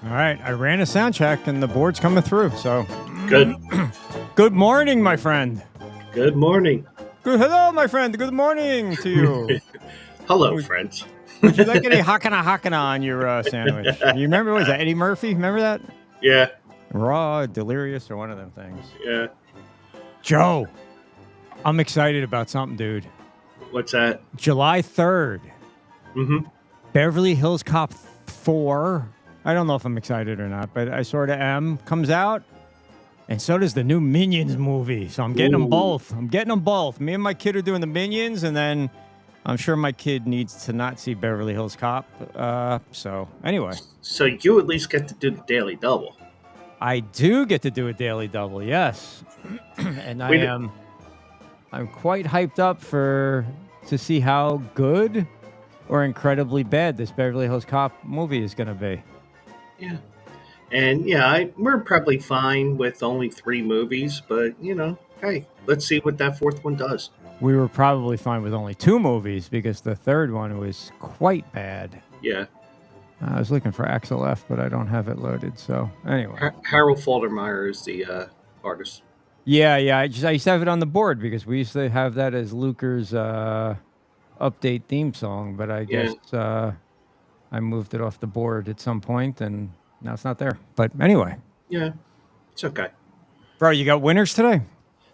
All right, I ran a sound check and the board's coming through. So Good. Good morning, my friend. Good morning. Hello, my friend. Good morning to you. Hello, friends. Would you like any hakana on your sandwich? You remember, what was that, Eddie Murphy? Remember that? Yeah. Raw, delirious, or one of them things. Yeah. Joe, I'm excited about something, dude. What's that? July 3rd. Mm-hmm. Beverly Hills Cop 4. I don't know if I'm excited or not, but I sort of am. Comes out. And so does the new Minions movie. So I'm getting them both. Me and my kid are doing the Minions, and then I'm sure my kid needs to not see Beverly Hills Cop. So anyway. So you at least get to do the daily double. I do get to do a daily double, yes. And I'm quite hyped up to see how good or incredibly bad this Beverly Hills Cop movie is going to be. Yeah. And yeah, we're probably fine with only 3 movies, but hey, let's see what that 4th one does. We were probably fine with only 2 movies because the 3rd one was quite bad. Yeah. I was looking for Axel F, but I don't have it loaded. So anyway, Harold Faltermeyer is the artist. Yeah. I used to have it on the board because we used to have that as Luker's update theme song, but I guess I moved it off the board at some point, and now it's not there. But anyway. Yeah, it's okay. Bro, you got winners today?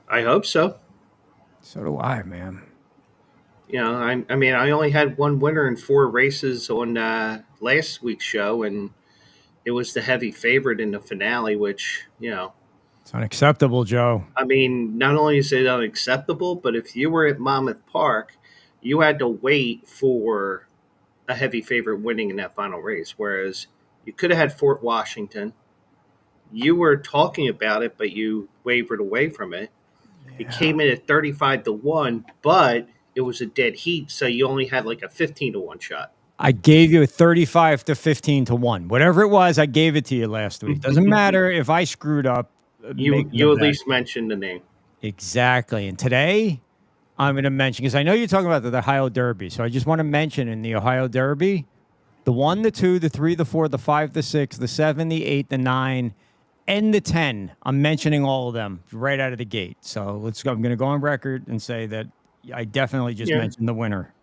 I hope so. So do I, man. I mean, I only had 1 winner in 4 races on last week's show, and it was the heavy favorite in the finale, which, It's unacceptable, Joe. I mean, not only is it unacceptable, but if you were at Monmouth Park, you had to wait for a heavy favorite winning in that final race, whereas you could have had Fort Washington. You were talking about it, but you wavered away from it. Yeah. It came in at 35-1, but it was a dead heat, so you only had like a 15-1 shot. I gave you a 35 to 15-1. Whatever it was, I gave it to you last week. Doesn't matter if I screwed up. You at least mentioned the name. Exactly. And today, I'm going to mention, because I know you're talking about the Ohio Derby, so I just want to mention in the Ohio Derby, the 1, the 2, the 3, the 4, the 5, the 6, the 7, the 8, the 9, and the 10. I'm mentioning all of them right out of the gate. So I'm going to go on record and say that I definitely just mentioned the winner.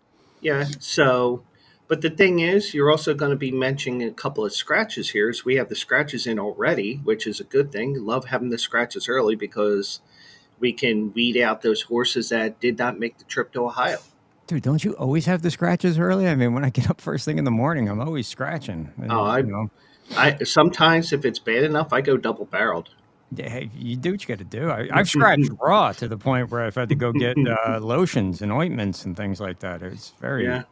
Yeah. So, but the thing is, you're also going to be mentioning a couple of scratches here. So we have the scratches in already, which is a good thing. Love having the scratches early because we can weed out those horses that did not make the trip to Ohio. Dude, don't you always have the scratches early? I mean, when I get up first thing in the morning, I'm always scratching. I sometimes, if it's bad enough, I go double barreled. Yeah, you do what you got to do. I've scratched raw to the point where I've had to go get lotions and ointments and things like that. It's very,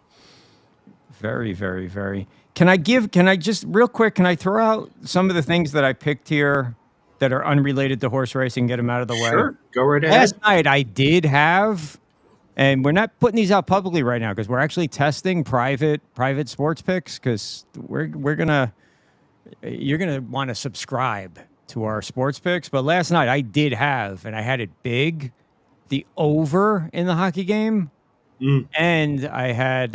very, very, very. Can I just real quick? Can I throw out some of the things that I picked here that are unrelated to horse racing? Get them out of the way. Sure, go right ahead. Last night I did have. And we're not putting these out publicly right now because we're actually testing private sports picks because you're gonna want to subscribe to our sports picks. But last night I did have, and I had it big, the over in the hockey game, and I had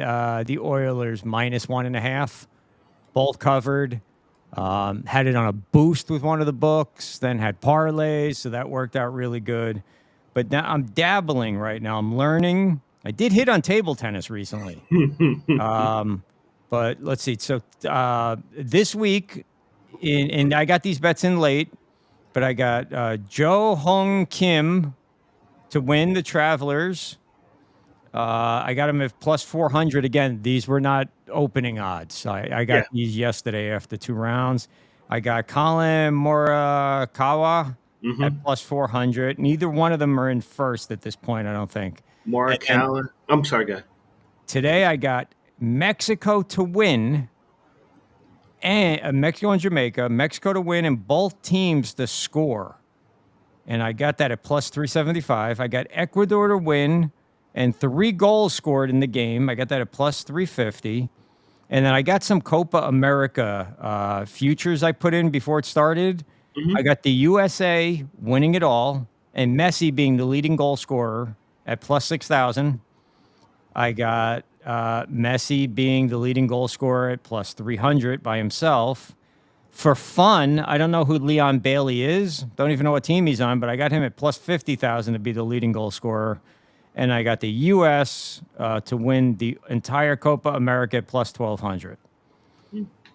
the Oilers -1.5, both covered. Had it on a boost with one of the books, then had parlays, so that worked out really good. But now I'm dabbling right now. I'm learning. I did hit on table tennis recently. Um, but let's see. So this week, and I got these bets in late, but I got Joe Hong Kim to win the Travelers. I got him at plus 400. Again, these were not opening odds. I got Yeah. these yesterday after 2 rounds. I got Colin Morikawa at Mm-hmm. plus 400. Neither one of them are in first at this point, I don't think. And then Morikawa. I'm sorry, guy. today I got Mexico to win and Mexico and Jamaica, Mexico to win and both teams to score. And I got that at plus 375. I got Ecuador to win and 3 goals scored in the game. I got that at plus 350. And then I got some Copa America futures I put in before it started. I Mm-hmm. got the USA winning it all and Messi being the leading goal scorer at plus 6,000. I got Messi being the leading goal scorer at plus 300 by himself. For fun, I don't know who Leon Bailey is. Don't even know what team he's on, but I got him at plus 50,000 to be the leading goal scorer. And I got the U.S. To win the entire Copa America at plus 1,200.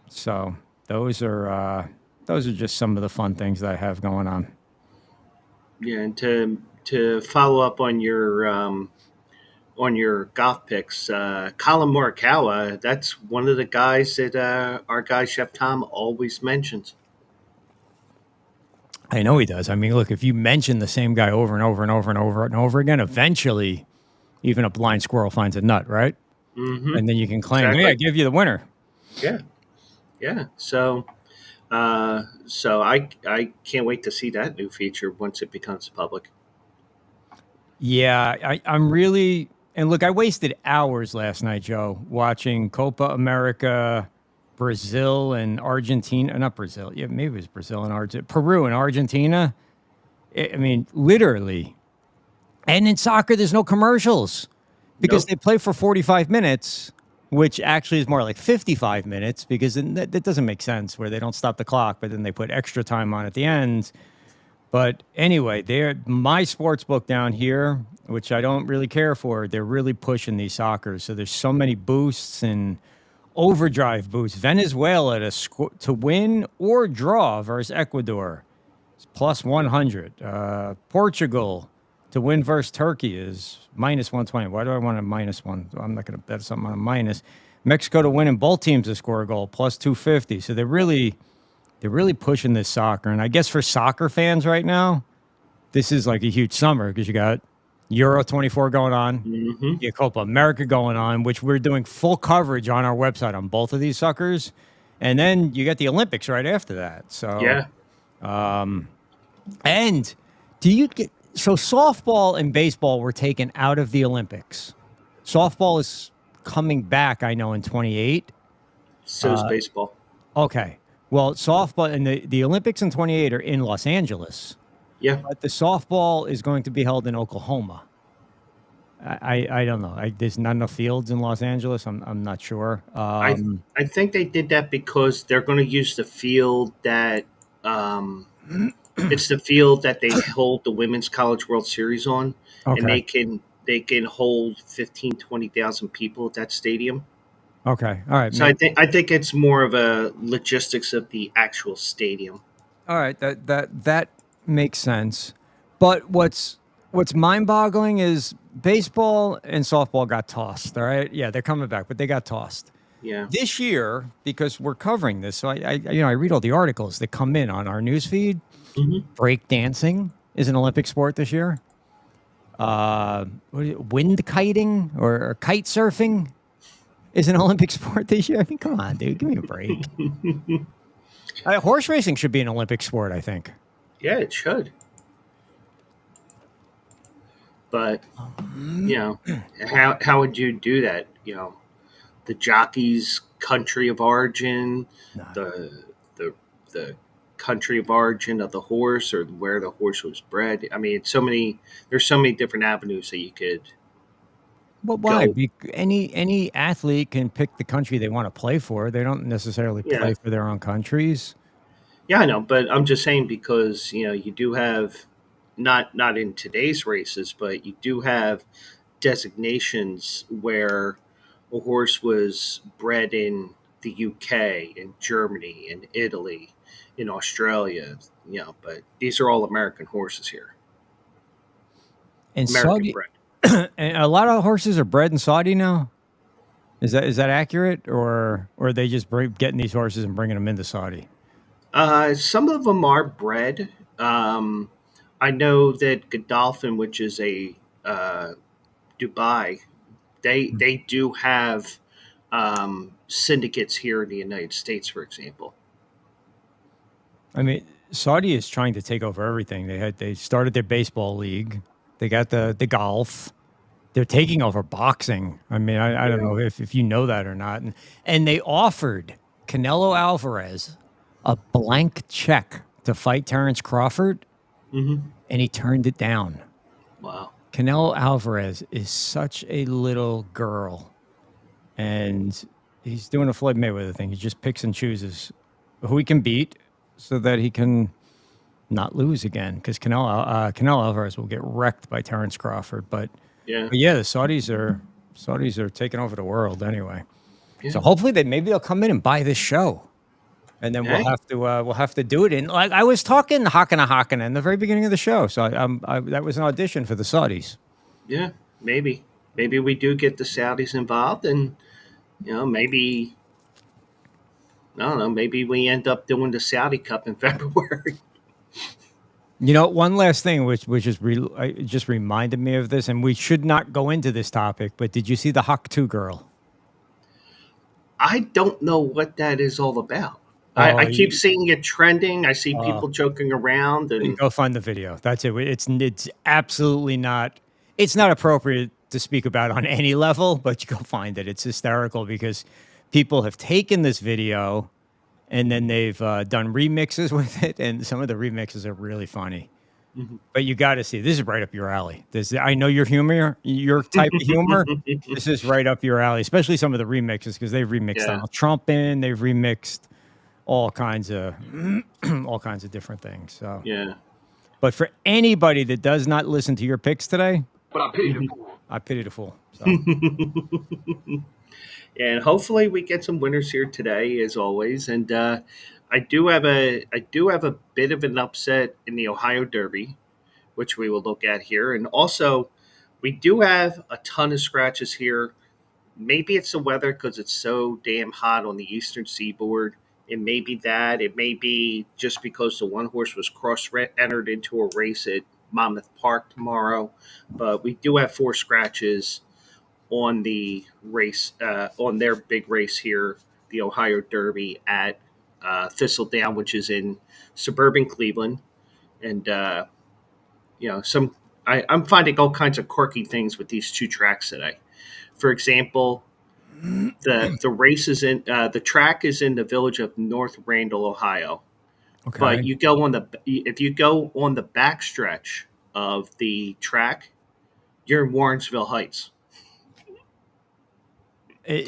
So those are just some of the fun things that I have going on. Yeah, and to follow up on your golf picks, Colin Morikawa. That's one of the guys that our guy Chef Tom always mentions. I know he does. I mean, look, if you mention the same guy over and over and over and over and over again, eventually even a blind squirrel finds a nut, right? Mm-hmm. And then you can claim, hey, I Exactly. give you the winner. Yeah. Yeah. So I can't wait to see that new feature once it becomes public. Yeah, I'm really, and look, I wasted hours last night, Joe, watching Copa America, Brazil and Argentina. Not Brazil. Yeah, maybe it was Brazil and Argentina, Peru and Argentina. I mean, literally. And in soccer, there's no commercials because Nope. they play for 45 minutes, which actually is more like 55 minutes because that doesn't make sense where they don't stop the clock, but then they put extra time on at the end. But anyway, they're my sports book down here, which I don't really care for. They're really pushing these soccer. So there's so many boosts and overdrive boosts. Venezuela to win or draw versus Ecuador is plus 100. Portugal to win versus Turkey is minus 120. Why do I want a minus one? I'm not going to bet something on a minus. Mexico to win and both teams to score a goal plus 250. So they're really pushing this soccer. And I guess for soccer fans right now, this is like a huge summer because you got Euro 24 going on, Mm-hmm. you got Copa America going on, which we're doing full coverage on our website on both of these suckers. And then you got the Olympics right after that. So, Yeah. and do you get so softball and baseball were taken out of the Olympics? Softball is coming back, I know, in 28. So's baseball. Okay. Well, softball and the Olympics in 28 are in Los Angeles, Yeah. but the softball is going to be held in Oklahoma. I don't know. There's not enough fields in Los Angeles. I'm not sure. I I think they did that because they're going to use the field that um, it's the field that they hold the Women's College World Series on, and Okay. they can hold 15-20,000 people at that stadium. Okay. All right. So I think it's more of a logistics of the actual stadium. All right. That makes sense. But what's mind-boggling is baseball and softball got tossed. All right. Yeah, they're coming back, but they got tossed. Yeah. This year, because we're covering this, so I read all the articles that come in on our news feed. Hmm. Break dancing is an Olympic sport this year. Wind kiting or kite surfing is an Olympic sport this year. I mean, come on, dude, give me a break. Horse racing should be an Olympic sport, I think. Yeah, it should. But how would you do that? The jockey's country of origin, No. the country of origin of the horse, or where the horse was bred. I mean, it's so many. There's so many different avenues that you could. Well, why? go. Any athlete can pick the country they want to play for. They don't necessarily Yeah, play for their own countries. yeah, I know, but I'm just saying because you do have not in today's races, but you do have designations where a horse was bred in the UK, in Germany, in Italy, in Australia. But these are all American horses here, And American Saudi, bred. and a lot of horses are bred in Saudi now. Is that accurate, or are they just getting these horses and bringing them into Saudi? Some of them are bred. Um, I know that Godolphin, which is a Dubai, they do have syndicates here in the United States, for example. I mean, Saudi is trying to take over everything. They started their baseball league. They got the golf. They're taking over boxing. I mean, I don't Yeah. know if you know that or not. And they offered Canelo Alvarez a blank check to fight Terrence Crawford, Hmm. and he turned it down. Wow. Canelo Alvarez is such a little girl, and he's doing a Floyd Mayweather thing. He just picks and chooses who he can beat so that he can not lose again. Because Canelo Alvarez will get wrecked by Terrence Crawford. Yeah. But yeah, the Saudis are taking over the world anyway. So Yeah. hopefully maybe they'll come in and buy this show, and then Hey. we'll have to do it. And like I was talking Hakana in the very beginning of the show, so that was an audition for the Saudis. Yeah. Maybe we do get the Saudis involved, and maybe I don't know. Maybe we end up doing the Saudi Cup in February. One last thing, it just reminded me of this, and we should not go into this topic. But did you see the Hawk 2 girl? I don't know what that is all about. I Oh, keep seeing it trending. I see uh, people joking around, and go find the video. That's it. It's absolutely not. It's not appropriate to speak about on any level, but you go find it. It's hysterical because people have taken this video and then they've done remixes with it, and some of the remixes are really funny. Mhm. But you got to see. This is right up your alley. I know your type of humor. This is right up your alley, especially some of the remixes because they've remixed Yeah, Donald Trump in. They've remixed all kinds of all kinds of different things. So, yeah. but for anybody that does not listen to your picks today, But I pity the Mhm. fool. I pity the fool. So, And hopefully we get some winners here today, as always. And I do have a bit of an upset in the Ohio Derby, which we will look at here. And also, we do have a ton of scratches here. Maybe it's the weather because it's so damn hot on the eastern seaboard. It may be that. It may be just because the one horse was cross entered into a race at Monmouth Park tomorrow. But we do have four scratches on the race, on their big race here, the Ohio Derby at Thistledown, which is in suburban Cleveland. And, some I'm finding all kinds of quirky things with these two tracks today. For example, the race is in the track is in the village of North Randall, Ohio. But okay. if you go on the backstretch of the track, you're in Warrensville Heights.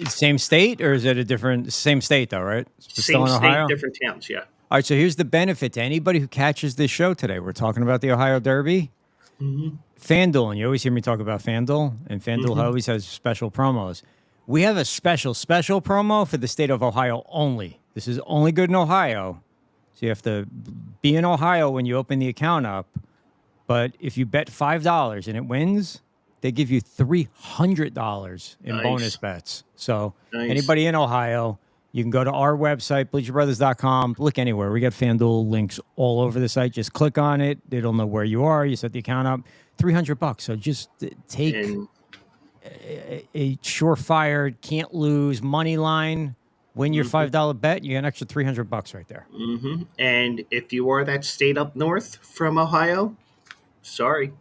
Same state, or is it a different same state though? Right? It's still Same in state, Ohio. different towns. Yeah. All right. So here's the benefit to anybody who catches this show today. We're talking about the Ohio Derby. Hmm. FanDuel, and you always hear me talk about FanDuel, and FanDuel Hmm. always has special promos. We have a special promo for the state of Ohio only. This is only good in Ohio. So you have to be in Ohio when you open the account up. But if you bet $5 and it wins, they give you $300 in bonus Nice. bets. So Nice. anybody in Ohio, you can go to our website, bleacherbrothers.com. Look anywhere. We got FanDuel links all over the site. Just click on it. It'll know where you are. You set the account up. $300. So just take And a surefire, can't lose money line. Win your mhm, $5 bet. You get an extra $300 right there. and if you are that state up north from Ohio, sorry.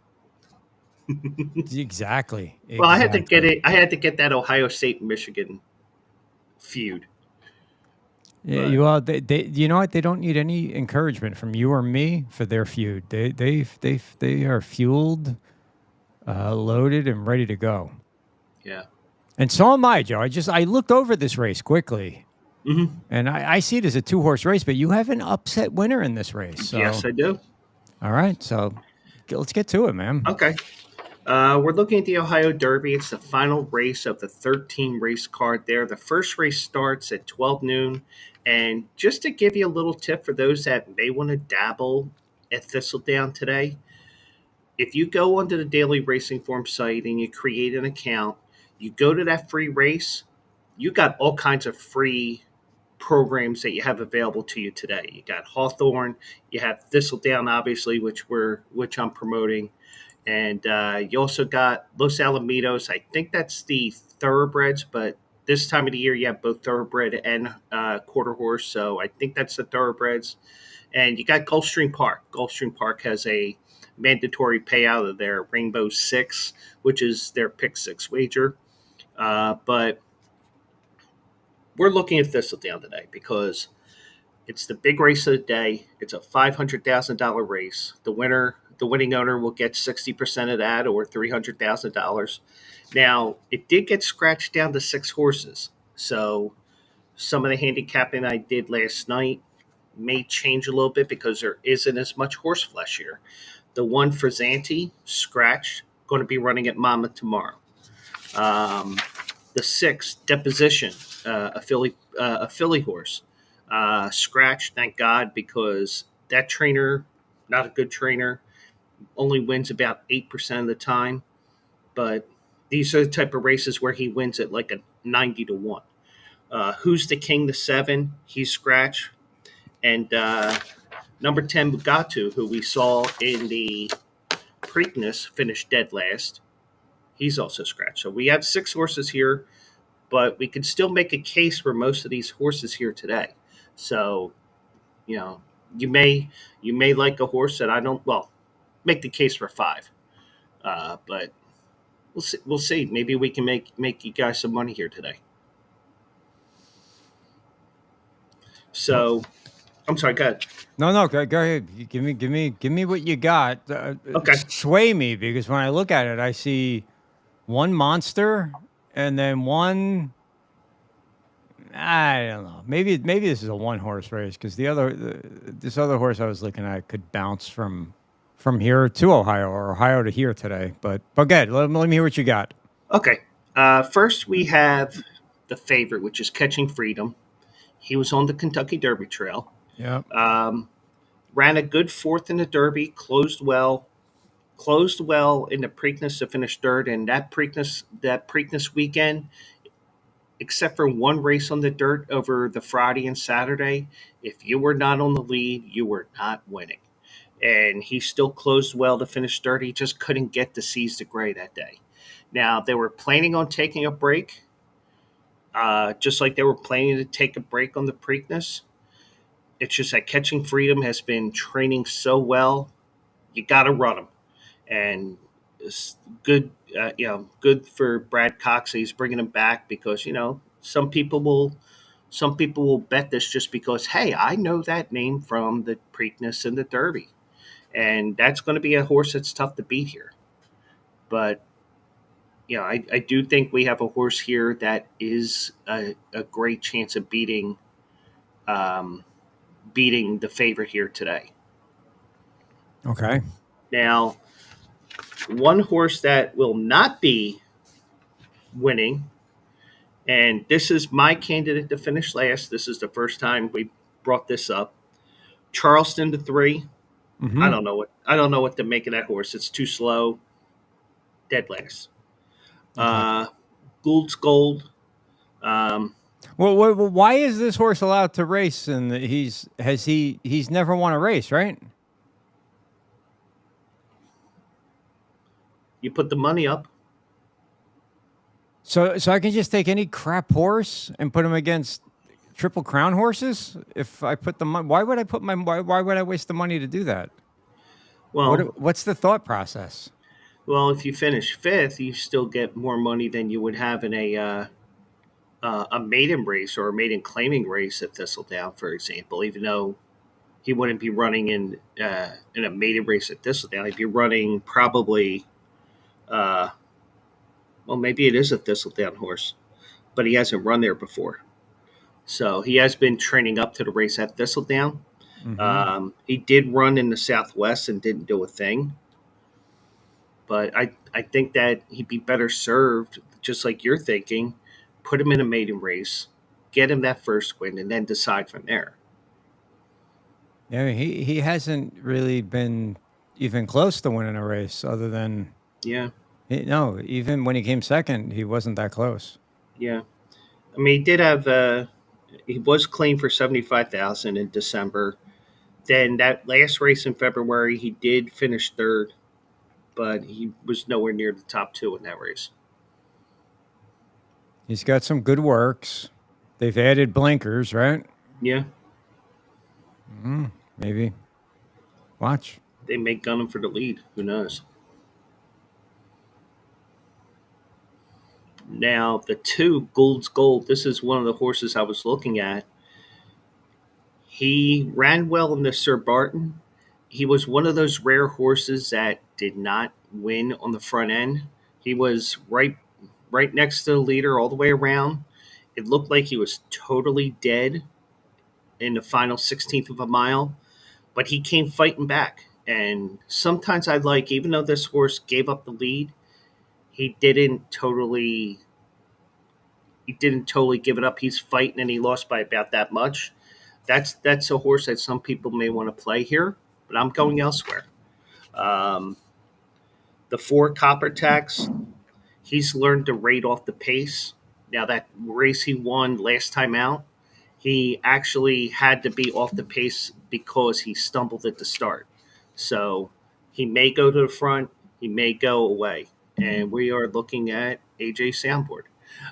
Exactly. Well, I had to get Exactly. it. I had to get that Ohio State Michigan feud, Yeah, but you know what? They don't need any encouragement from you or me for their feud. They are fueled, loaded, and ready to go. Yeah. And so am I, Joe. I looked over this race quickly, Hmm. and I see it as a 2-horse race, but you have an upset winner in this race. Yes, So, I do. all right, so let's get to it, man. Okay. We're looking at the Ohio Derby. It's the final race of the 13 race card there. The first race starts at 12 noon. And just to give you a little tip for those that may want to dabble at Thistledown today, if you go onto the Daily Racing Form site and you create an account, you go to that free race, you got all kinds of free programs that you have available to you today. You got Hawthorne, you have Thistledown, obviously, which I'm promoting, and you also got Los Alamitos. I think that's the thoroughbreds, but this time of the year you have both thoroughbred and quarter horse, so I think that's the thoroughbreds. And you got Gulfstream Park. Gulfstream Park has a mandatory payout of their Rainbow Six, which is their pick six wager. But we're looking at Thistledown today because it's the big race of the day. It's a $500,000 race. The winning owner will get 60% of that, or $300,000. Now, it did get scratched down to 6 horses. So some of the handicapping I did last night may change a little bit because there isn't as much horse flesh here. The one for Zanti, scratched, going to be running at Monmouth tomorrow. Um, the 6, Deposition, a filly horse, scratched. Thank God, because that trainer, not a good trainer, only wins about 8% of the time. But these are the type of races where he wins at like a 90 to 1. Who's the King? The 7, he's scratched, and number 10, Bugatu, who we saw in the Preakness, finished dead last. He's also scratched. So we have 6 horses here, but we can still make a case for most of these horses here today. So, you know, you may like a horse that I don't. Well, make the case for 5, but we'll see. We'll see. Maybe we can make you guys some money here today. Well, So I'm sorry. Go ahead. no, go ahead. Give me what you got. Okay. Sway me because when I look at it, I see one monster and then one. I don't know. Maybe this is a 1-horse race because this other horse I was looking at could bounce from here to Ohio or Ohio to here today. But good. Let me hear what you got. Okay. First, we have the favorite, which is Catching Freedom. He was on the Kentucky Derby Trail. Yeah. Um, Ran a good fourth in the Derby. Closed well in the Preakness to finish third. And that Preakness weekend, except for one race on the dirt over the Friday and Saturday, if you were not on the lead, you were not winning. And he still closed well to finish third. He just couldn't get to seize the gray that day. Now, they were planning on taking a break, just like they were planning to take a break on the Preakness. It's just that Catching Freedom has been training so well, you got to run him. And it's good, good for Brad Cox. He's bringing him back because some people will bet this just because, hey, I know that name from the Preakness and the Derby, and that's going to be a horse that's tough to beat here. But I do think we have a horse here that is a great chance of um, beating the favorite here today. Okay. Now, one horse that will not be winning, and this is my candidate to finish last. This is the first time we brought this up. Charleston to 3. I Mm-hmm. don't know what to make of that horse. It's too slow. Dead last. Okay. Uh, Gould's Gold. Um, Why is this horse allowed to race? And he's never won a race, right? you put the money up. So I can just take any crap horse and put him against Triple Crown horses. If I put the money, why would I put my why would I waste the money to do that? Well, What's the thought process? well, if you finish fifth, you still get more money than you would have in a maiden race or a maiden claiming race at Thistledown, for example. Even though he wouldn't be running in a maiden race at Thistledown, he'd be running probably uh, Well, maybe it is a Thistledown horse, but he hasn't run there before. So he has been training up to the race at Thistledown. Hmm. He did run in the Southwest and didn't do a thing. But I think that he'd be better served, just like you're thinking, put him in a maiden race, get him that first win, and then decide from there. Yeah, he hasn't really been even close to winning a race, other than Yeah, no. Even when he came second, he wasn't that close. yeah. I mean, he did have. He was clean for 75,000 in December. Then that last race in February, he did finish third, but he was nowhere near the top two in that race. He's got some good works. They've added blinkers, right? Yeah, Maybe watch. they may gun him for the lead. Who knows? Now the two Gould's Gold. This is one of the horses I was looking at. He ran well in the Sir Barton. He was one of those rare horses that did not win on the front end. He was right next to the leader all the way around. It looked like he was totally dead in the final 16th of a mile, but he came fighting back. And sometimes I like, even though this horse gave up the lead, he didn't totally he didn't totally give it up. He's fighting and he lost by about that much. That's a horse that some people may want to play here, but I'm going elsewhere. Um, the four Copper Tax, he's learned to rate off the pace. Now that race he won last time out, he actually had to be off the pace because he stumbled at the start. So he may go to the front, he may go away, and we are looking at AJ Soundboard.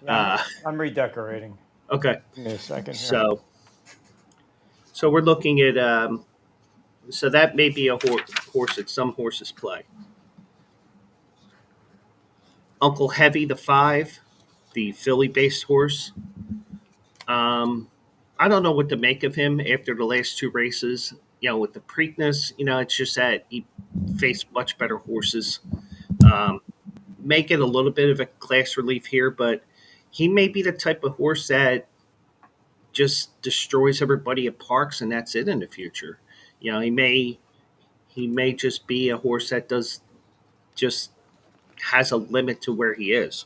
Yeah, Uh, I'm redecorating. okay, Give me a second here. so we're looking at so that may be a horse that some horses play. Uncle Heavy, the five, the Philly-based horse. Um, I don't know what to make of him after the last two races. With the Preakness, it's just that he faced much better horses. Um, may get a little bit of a class relief here, but he may be the type of horse that just destroys everybody at Parks, and that's it in the future. He may just be a horse that does just has a limit to where he is.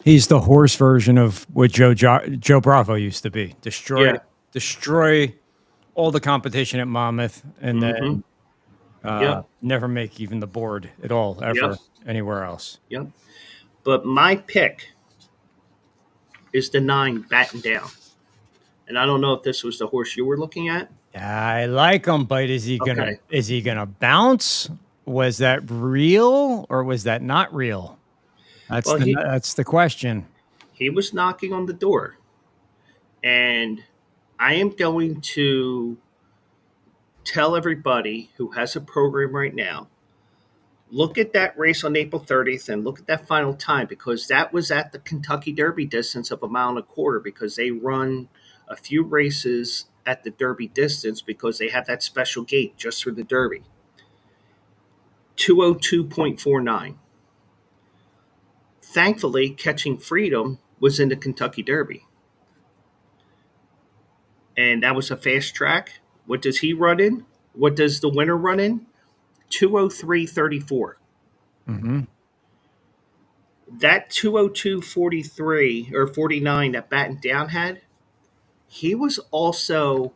He's the horse version of what Joe Bravo used to be. Yeah. Destroy all the competition at Monmouth, and Mm-hmm. then Yep. never make even the board at all Yep. ever anywhere else. Yep. But my pick is the nine Batten Down. And I don't know if this was the horse you were looking at. I like him, but Okay. is he gonna bounce? Was that real or was that not real? Well, That's the question. he was knocking on the door. And I am going to tell everybody who has a program right now, look at that race on April 30th and look at that final time, because that was at the Kentucky Derby distance of a mile and a quarter, because they run a few races at the Derby distance because they have that special gate just for the Derby. 202.49. Thankfully, Catching Freedom was in the Kentucky Derby. And that was a fast track. What does he run in? What does the winner run in? 203.34. Mm-hmm. That 202.43 or 49 that Batten Down had, he was also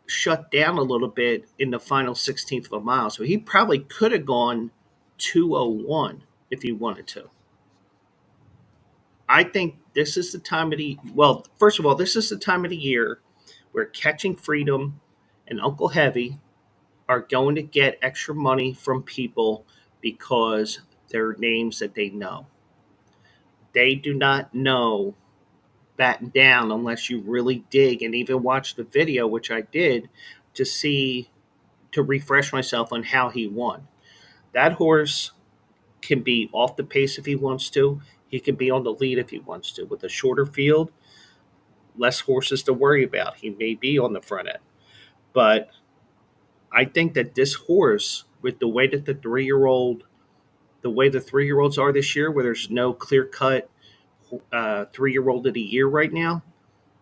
shut down a little bit in the final 16th of a mile. So he probably could have gone 201 if he wanted to. I think this is the time of the well, first of all, this is the time of the year where Catching Freedom and Uncle Heavy are going to get extra money from people because they're names that they know. They do not know Batten Down unless you really dig and even watch the video, which I did, to see to refresh myself on how he won. That horse can be off the pace if he wants to. He can be on the lead if he wants to. With a shorter field, less horses to worry about. He may be on the front end. But I think that this horse, with the way that the 3-year-old the way the 3-year-olds are this year, where there's no clear cut 3-year-old of the year right now,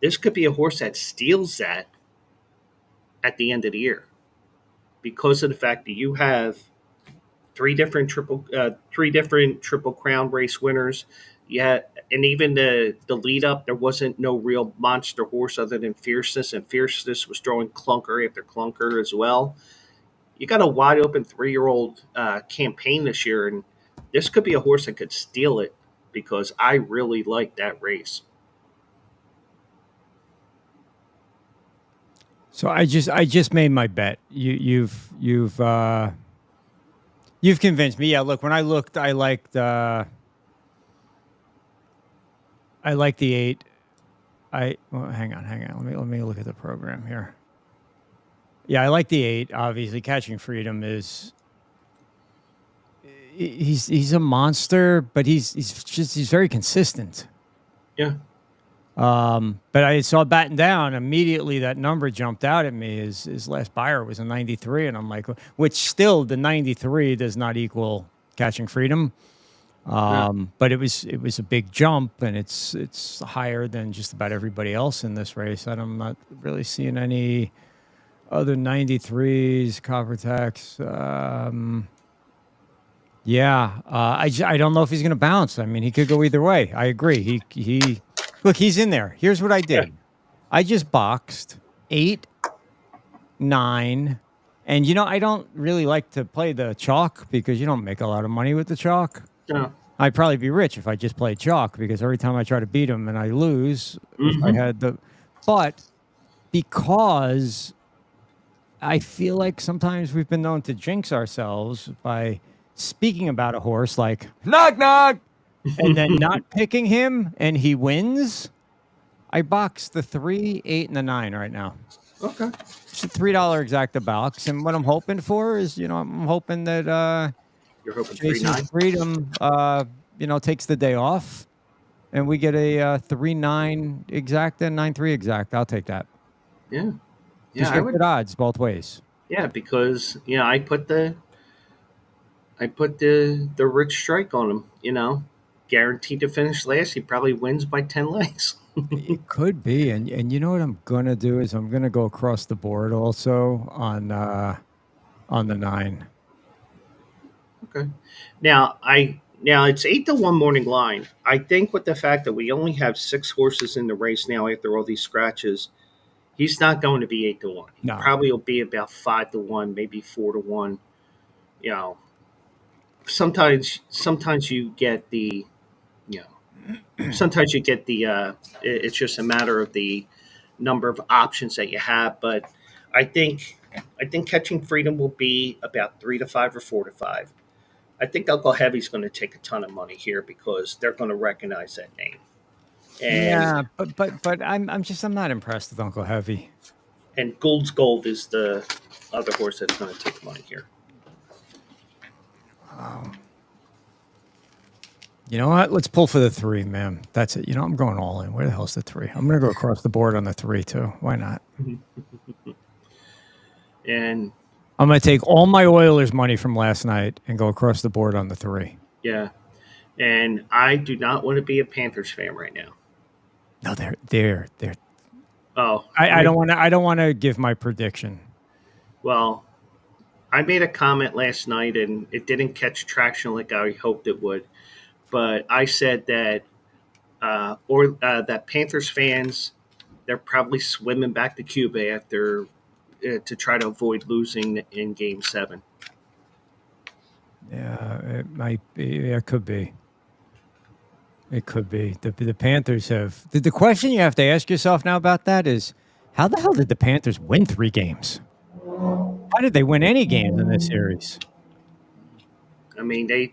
this could be a horse that steals that at the end of the year because of the fact that you have three different triple crown race winners. Yeah, and even the lead up, there wasn't no real monster horse other than Fierceness, and Fierceness was throwing clunker after clunker as well. You got a wide open 3-year-old campaign this year, and this could be a horse that could steal it because I really like that race. So I just made my bet. You've convinced me. Yeah, look, when I looked, I liked the 8. Hang on. Let me look at the program here. Yeah, I like the 8. Obviously, Catching Freedom is he's a monster, but he's very consistent. Yeah. But I saw batting down immediately. That number jumped out at me. His last buyer was a 93, and I'm like, which still the 93 does not equal Catching Freedom. But it was a big jump, and it's higher than just about everybody else in this race. I'm not really seeing any other 93s, Copper Tax. I don't know if he's going to bounce. I mean, he could go either way. I agree. He look, he's in there. Here's what I did. Yeah. I just boxed 8, 9, and I don't really like to play the chalk because you don't make a lot of money with the chalk. No. I'd probably be rich if I just played chalk because every time I try to beat him and I lose, if I had but because I feel like sometimes we've been known to jinx ourselves by speaking about a horse like knock knock and then not picking him and he wins. I boxed the 3, 8, and the 9 right now. Okay. It's a $3 exacta box, and what I'm hoping for is, I'm hoping that You're hoping Jason 3-9? Freedom, takes the day off, and we get a 3-9 exacta, 9-3 exact. I'll take that. Yeah. Just Yeah, I get would. good odds both ways. Yeah, because I put the rich strike on him. Guaranteed to finish last. He probably wins by 10 lengths. It could be, and you know what I'm gonna do is I'm gonna go across the board also on the 9. Okay. Now it's 8-1 morning line. I think with the fact that we only have 6 horses in the race now after all these scratches, he's not going to be 8-1. He No. probably will be about 5-1, maybe 4-1. Sometimes you get the sometimes you get the it's just a matter of the number of options that you have. But I think Catching Freedom will be about 3-5 or 4-5. I think Uncle Heavy's going to take a ton of money here because they're going to recognize that name. And Yeah, but I'm not impressed with Uncle Heavy. and Gould's Gold is the other horse that's going to take money here. You know what? Let's pull for the 3, man. That's it. I'm going all in. Where the hell's the 3? I'm gonna go across the board on the 3 too. Why not? And I'm gonna take all my Oilers money from last night and go across the board on the 3. yeah, and I do not want to be a Panthers fan right now. No, they're. Oh, I don't want to give my prediction. Well, I made a comment last night and it didn't catch traction like I hoped it would. But I said that that Panthers fans, they're probably swimming back to Cuba after to try to avoid losing in Game 7. Yeah, it might be. Yeah, it could be. It could be. The Panthers have the question you have to ask yourself now about that is how the hell did the Panthers win 3 games? How did they win any games in this series? I mean, they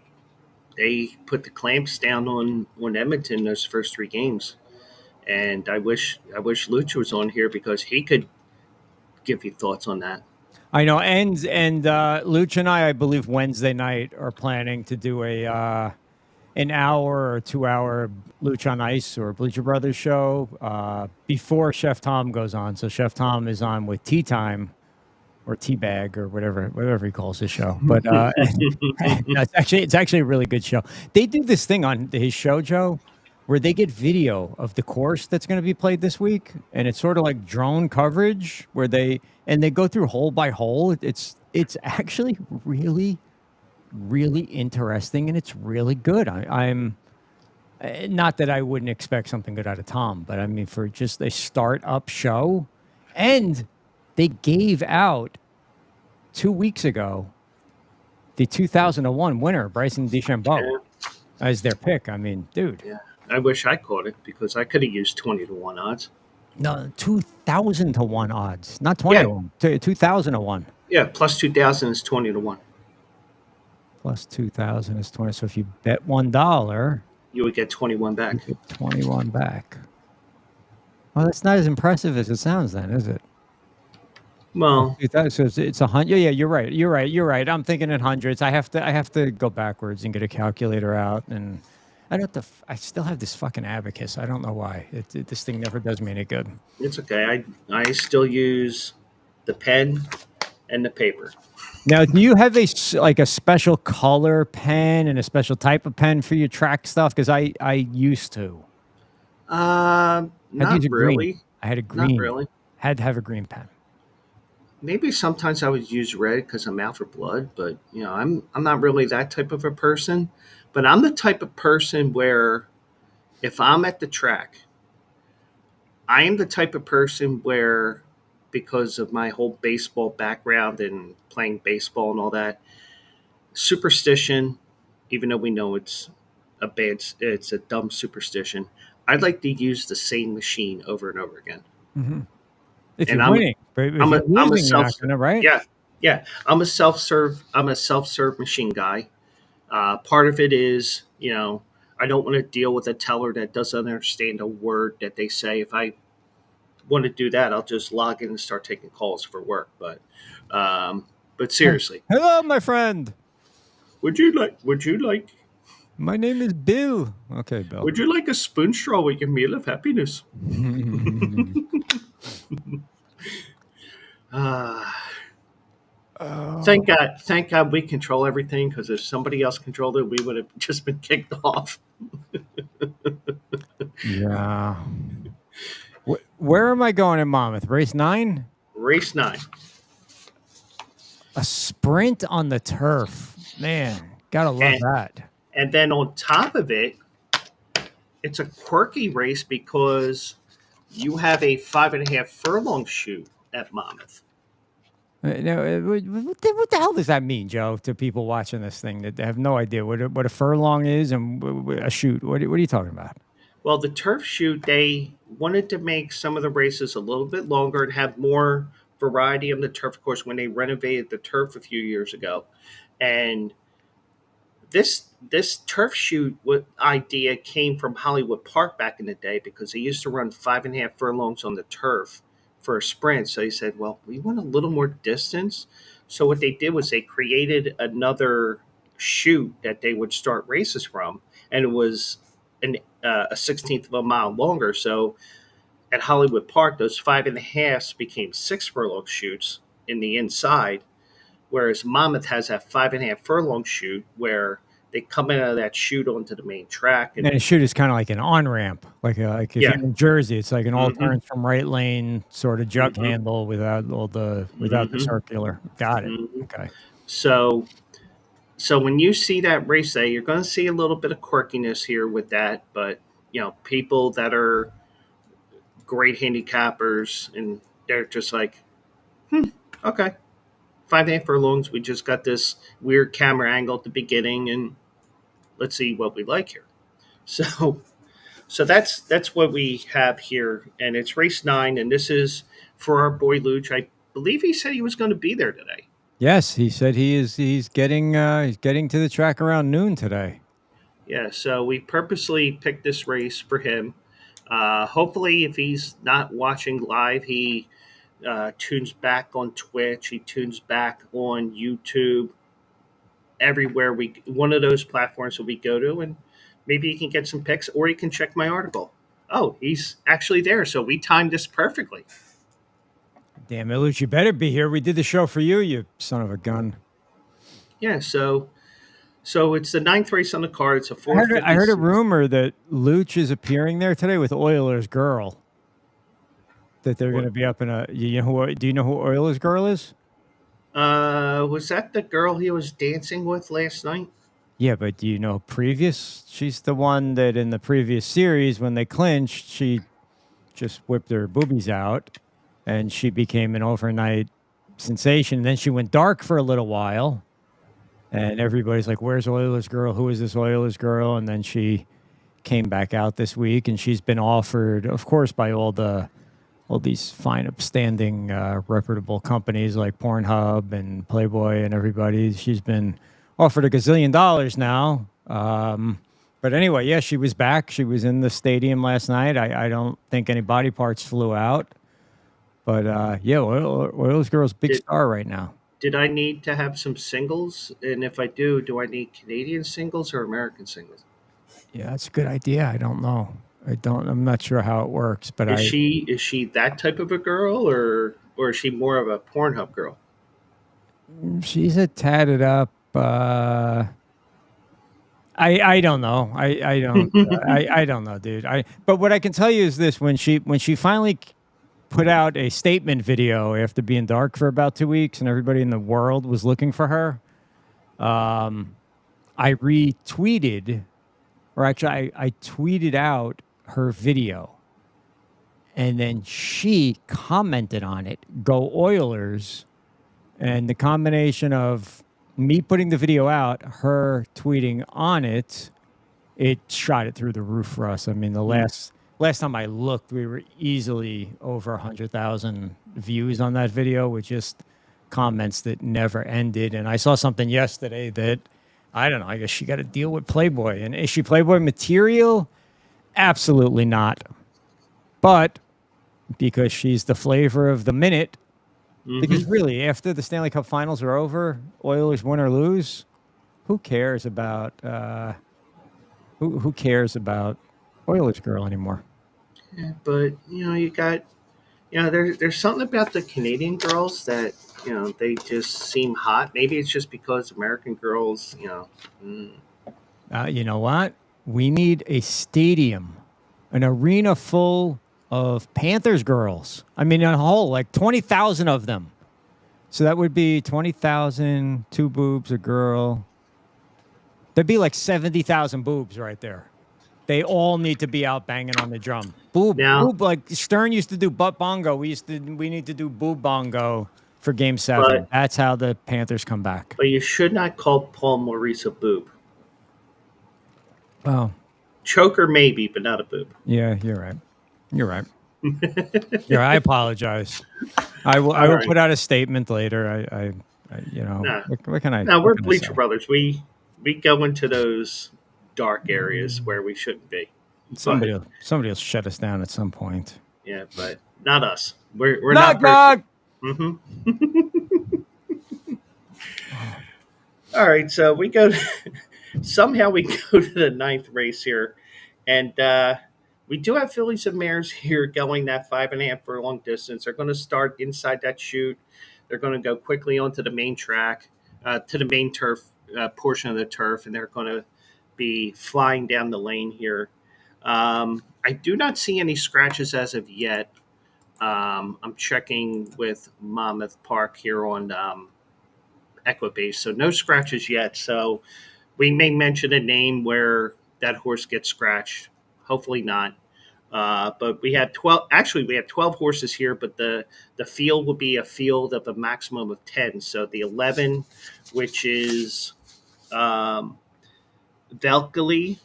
put the clamps down on Edmonton those first 3 games, and I wish Lucha was on here because he could give you thoughts on that. I know, and Lucha and I believe Wednesday night are planning to do an hour or 2-hour Lucha on Ice or Bleacher Brothers show before Chef Tom goes on. So Chef Tom is on with Tea Time or Teabag or whatever he calls his show. But no, it's actually a really good show. They do this thing on his show, Joe, where they get video of the course that's going to be played this week, and it's sort of like drone coverage where they go through hole by hole. It's actually really interesting, and it's really good. I'm not that I wouldn't expect something good out of Tom, but I mean for just a startup show, and they gave out 2 weeks ago the 2001 winner, Bryson DeChambeau, Yeah, as their pick. I mean, dude, yeah. I wish I caught it because I could have used 20 to 1 odds. no, 2,000 to 1 odds, not 20 Yeah, to 1, 2,000 to 1. yeah. Plus 2,000 is 20 to 1. Plus 2,000 is 20. So if you bet $1, You would get 21 you back. get 21 back. Well, that's not as impressive as it sounds, then, is it? Well, 2,000, so it's 100. Yeah, you're right. You're right. I'm thinking in hundreds. I have to go backwards and get a calculator out, and I still have this fucking abacus. I don't know why. This thing never does me any good. it's okay. I still use the pen and the paper. Now, do you have like a special color pen and a special type of pen for your track stuff? Because I used to. I had to use Not a green. really. I had a Not green. really. Had to have a green pen. Maybe sometimes I would use red because I'm out for blood, but I'm not really that type of a person. But I'm the type of person where if I'm at the track, I am the type of person where because of my whole baseball background and playing baseball and all that, superstition, even though we know it's a dumb superstition, I'd like to use the same machine over and over again. Hmm. If And you're I'm winning, but if I'm you're a I'm a losing, you're self not gonna, right? yeah, yeah. I'm a self-serve machine guy. Part of it is, I don't want to deal with a teller that doesn't understand a word that they say. If I want to do that, I'll just log in and start taking calls for work. But seriously, Hello, my friend. would you like My name is Bill. Okay, Bill. would you like a spoon straw with your meal of happiness? Uh, Oh, thank God we control everything because if somebody else controlled it, we would have just been kicked off. yeah. Where am I going in Monmouth? Race 9? Race 9. A sprint on the turf. Man, gotta love And that. and then on top of it, it's a quirky race because you have a 5.5 furlong shoot at Monmouth. Now, what the hell does that mean, Joe, to people watching this thing that have no idea what a furlong is and a shoot? What are you talking about? Well, the turf shoot, they wanted to make some of the races a little bit longer and have more variety on the turf, of course, when they renovated the turf a few years ago. And this turf shoot idea came from Hollywood Park back in the day because they used to run 5.5 furlongs on the turf for a sprint. So he said, "Well, we want a little more distance." So what they did was they created another shoot that they would start races from, and it was a 16th of a mile longer. So at Hollywood Park, those 5.5s became 6 furlong shoots in the inside, whereas Monmouth has that 5.5 furlong shoot where they come out of that chute onto the main track. And And a shoot is kind of like an on ramp, like if yeah, you're in Jersey, it's like an all hmm turns from right lane sort of jug hmm handle without the hmm circular. Got it. hmm Okay. so so when you see that race day, you're going to see a little bit of quirkiness here with that, but people that are great handicappers and they're just like, okay, 5.5 furlongs. We just got this weird camera angle at the beginning, and let's see what we like here. So So that's what we have here, and it's race 9, and this is for our boy Luch. I believe he said he was going to be there today. Yes, he said he's getting to the track around noon today. Yeah, so we purposely picked this race for him. Hopefully, if he's not watching live, he tunes back on Twitch. He tunes back on YouTube. Everywhere one of those platforms that we go to, and maybe he can get some picks, or he can check my article. Oh, he's actually there, so we timed this perfectly. Damn it, Luch, you better be here. We did the show for you, you son of a gun. Yeah, so it's the ninth race on the card. It's a I heard a 456. rumor that Luch is appearing there today with Oilers Girl. That they're going to What? be up in a. Do you know who Oilers Girl is? Was that the girl he was dancing with last night? Yeah, but do you know previous? She's the one that in the previous series when they clinched, she just whipped her boobies out, and she became an overnight sensation. Then she went dark for a little while, and everybody's like, "Where's Oilers Girl? Who is this Oilers Girl?" And then she came back out this week, and she's been offered, of course, by all these fine, upstanding, reputable companies like Pornhub and Playboy and everybody. She's been offered a gazillion dollars now. But anyway, yeah, she was back. She was in the stadium last night. I don't think any body parts flew out. But yeah, Oilers Girl's big Did star right now. did I need to have some singles? And if I do I need Canadian singles or American singles? Yeah, that's a good idea. I don't know. I'm not sure how it works, but Is she that type of a girl, or is she more of a Pornhub girl? she's a tatted up. I don't know. I don't I don't know, dude. But what I can tell you is this: when she finally put out a statement video after being dark for about 2 weeks, and everybody in the world was looking for her, I retweeted, or actually I tweeted out her video, and then she commented on it. Go Oilers! And the combination of me putting the video out, her tweeting on it, it shot it through the roof for us. I mean, the last time I looked, we were easily over 100,000 views on that video with just comments that never ended. And I saw something yesterday that I don't know. I guess she got to deal with Playboy. And is she Playboy material? Absolutely not. But because she's the flavor of the minute. Because Mm-hmm. really, after the Stanley Cup Finals are over, Oilers win or lose, who cares about who cares about Oilers Girl anymore? But there's something about the Canadian girls that they just seem hot. Maybe it's just because American girls, You know what? We need a stadium, an arena full of Panthers girls. I mean, a whole like 20,000 of them. So that would be 20,000, two boobs a girl. There'd be like 70,000 boobs right there. They all need to be out banging on the drum. Boob, now, boob. Like Stern used to do butt bongo. We need to do boob bongo for Game 7. but That's how the Panthers come back. but you should not call Paul Maurice a boob. Oh, Choker maybe, but not a boob. yeah, you're right. You're right. Yeah, I apologize. I will. I All will right. put out a statement later. No, what can I? no, What we're can I say? Bleacher Brothers. We go into those dark areas where we shouldn't be. But Somebody will shut us down at some point. yeah, but not us. We're Knock not perfect. knock. hmm All right, so we go. Somehow we go to the ninth race here, and we do have fillies and mares here going that 5.5 furlong distance. They're going to start inside that chute. They're going to go quickly onto the main track, to the main turf portion of the turf, and they're going to be flying down the lane here. I do not see any scratches as of yet. I'm checking with Monmouth Park here on Equibase, so no scratches yet. So we may mention a name where that horse gets scratched. Hopefully not. But we had 12. Actually, we had 12 horses here, but the field will be a field of a maximum of 10. So the 11, which is Valkyrie,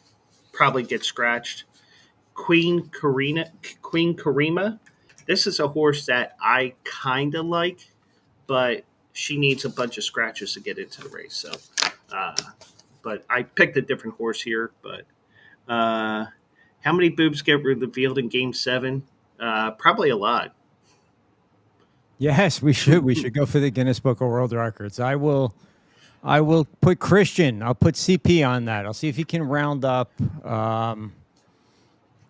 probably gets scratched. Queen Karima. This is a horse that I kind of like, but she needs a bunch of scratches to get into the race. So, uh, but I picked a different horse here. But how many boobs get revealed in Game 7? Probably a lot. Yes, we should. We should go for the Guinness Book of World Records. I will. I will put Christian. I'll put CP on that. I'll see if he can round up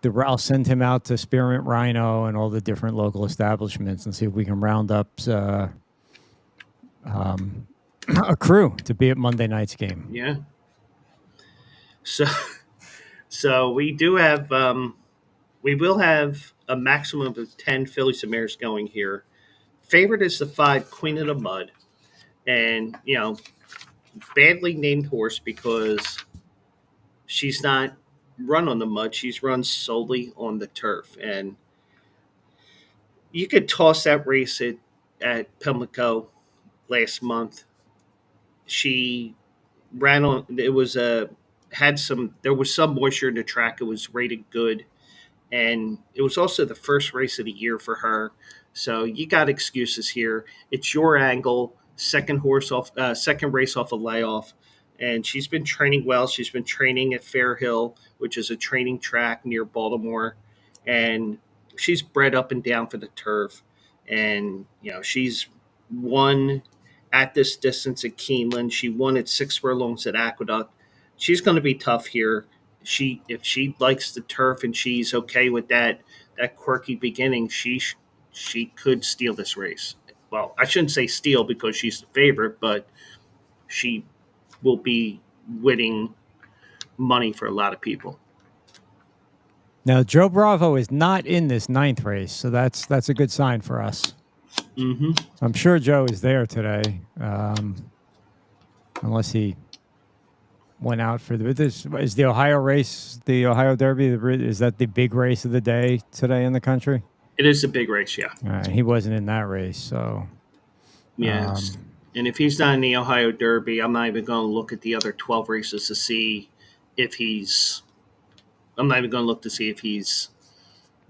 I'll send him out to Spearmint Rhino and all the different local establishments and see if we can round up a crew to be at Monday night's game. Yeah. So, so we do have, we will have a maximum of 10 fillies and mares going here. Favorite is the 5 Queen of the Mud. And, badly named horse because she's not run on the mud. She's run solely on the turf. And you could toss that race at Pimlico last month. She ran on, it was there was some moisture in the track. It was rated good. And it was also the first race of the year for her. So you got excuses here. It's your angle, second race off a layoff, and she's been training well. She's been training at Fair Hill, which is a training track near Baltimore, and she's bred up and down for the turf. And she's won at this distance at Keeneland. She won at 6 furlongs at Aqueduct. She's going to be tough here. If she likes the turf and she's okay with that quirky beginning, she could steal this race. Well, I shouldn't say steal because she's the favorite, but she will be winning money for a lot of people. Now, Joe Bravo is not in this 9th race, so that's a good sign for us. Mm-hmm. I'm sure Joe is there today, unless he went out for is the Ohio race, the Ohio Derby, is that the big race of the day today in the country? It is a big race, yeah. All right, he wasn't in that race, so yes. And if he's not in the Ohio Derby, I'm not even going to look at the other 12 races to see if he's. I'm not even going to look to see if he's